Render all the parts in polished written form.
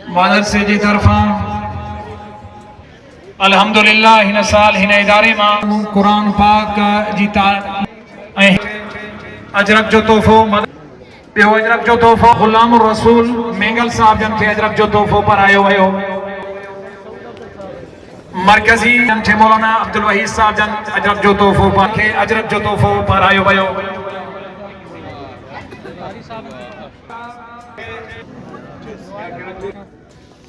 مادر سے جی طرفاں الحمدللہ ہن سال ہن ادارے ماں قرآن پاک جیتا اجرک جو تحفو بیو اجرک جو تحفو غلام الرسول مینگل صاحب جن کے اجرک جو تحفو پر آئے ہوئے ہو مرکزی جن کے مولانا عبدالوحید صاحب جن اجرک جو تحفو پر کے اجرک جو تحفو پر آئے ہوئے ہو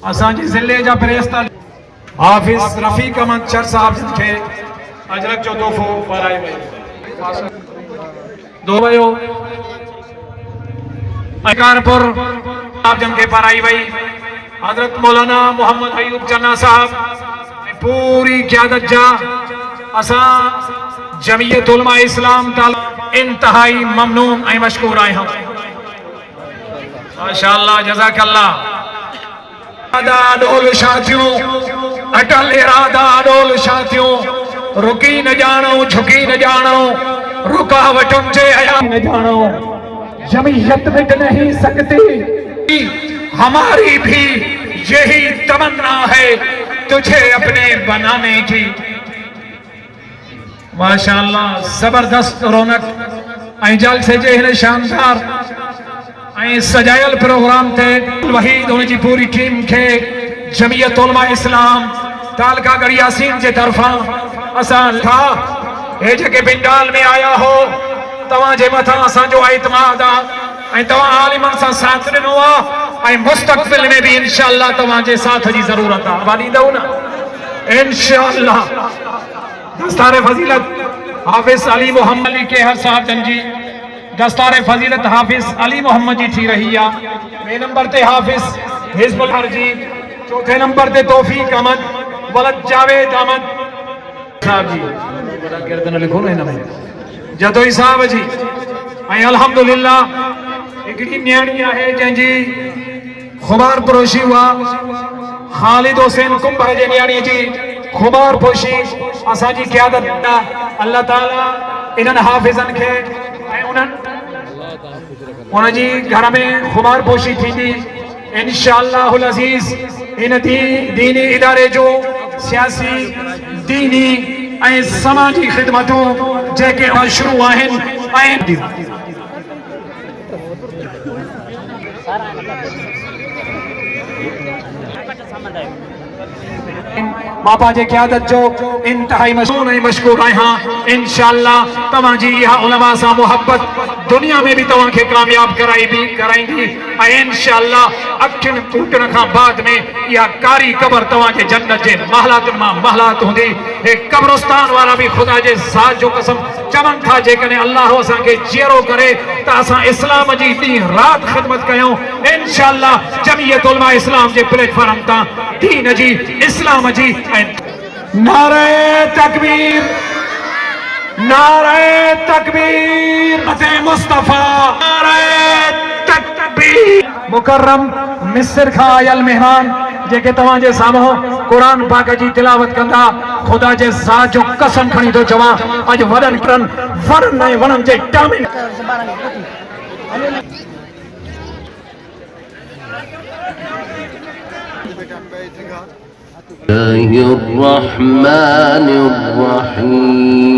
اسان جی ضلع جا پریستا حافظ رفیق احمد چر صاحب جن کے اجرک جو تحفو پر آئے ہوئے دو بھائیو اکارپور آپ جن کے پر آئی بھائی حضرت مولانا محمد ایوب چنا صاحب پوری قیادت جا اساں جمعیت علماء اسلام انتہائی ممنون اے مشکور آئے ہم ماشاءاللہ جزاک اللہ ارادہ ڈول شاتیوں اٹل ارادہ ڈول شاتیوں رکی نہ جانو جھکی نہ جانو رکاوٹوں سے آیا نہ جانو جمعیت مٹ نہیں سکتی ہماری بھی یہی تمنا ہے تجھے اپنے بنانے کی ماشاءاللہ زبردست رونق جل سے جہن شاندار سجائل پروگرام تے وحید انہیں جی پوری ٹیم کے جمعیت علماء اسلام تالکہ گڑھ یاسین جے طرفاں اسان تھا اے جگہ بنڈال میں آیا ہو تواں جے متھاں اساں جو اعتماد تواں عالمن سا ساتھ ڈنوا مستقبل میں بھی انشاءاللہ تواں جے ساتھ جی ضرورت وانی دو نا انشاءاللہ دستار فضیلت حافظ علی محمد علی کے ہر صاحب جن جی دستار فضیلت حافظ علی محمد جی تھی رہی میں نمبر تے حافظ حزب الحر جی چوتھے نمبر تے توفیق احمد ولد جاوید احمد صاحب جی گردن لکھو نا جدوئی صاحب جی الحمدللہ ایکڑی نیانیاں ہے جن جی خمار پروشی ہوا خالد حسین کمبھر جی نیانی جی خمار پوشی اسا جی قیادت اللہ تعالیٰ انہن حافظن کے انہاں جی گھر میں خمار پوشی تھی دی انشاءاللہ العزیز ان دینی ادارے جو سیاسی دینی سماجی خدمتوں جے کے شروع آئین باپا جے قیادت جو انتہائی مشکور آئے ہاں انشاءاللہ تمہاں جی یہاں علماء سا محبت دنیا میں بھی تمہاں کے کامیاب کرائیں گی انشاءاللہ اکھن ٹوٹن کھا بعد میں یہ کاری قبر تمہاں کے جنت جے محلات ہوں دی ایک قبرستان والا بھی خدا جے ذات جو قسم چمن تھا جے کنے اللہ اساں کے جیرو کرے تا اساں اسلام جی دین رات خدمت کیوں انشاءاللہ جمعیت علماء اسلام جے پلیٹ فارم تا دین جی اسلام جی نعرہ تکبیر نعرہ تکبیر مصطفیٰ نعرہ تکبیر مکرم مصر کھا آیل مہمان جے کہ تمہاں جے سامو قرآن پاک جی تلاوت کندا خدا جے ذات جو قسم کھنی تو جوان اج ورن کرن ورن نئے ورن جے ٹامن الرحمن الرحیم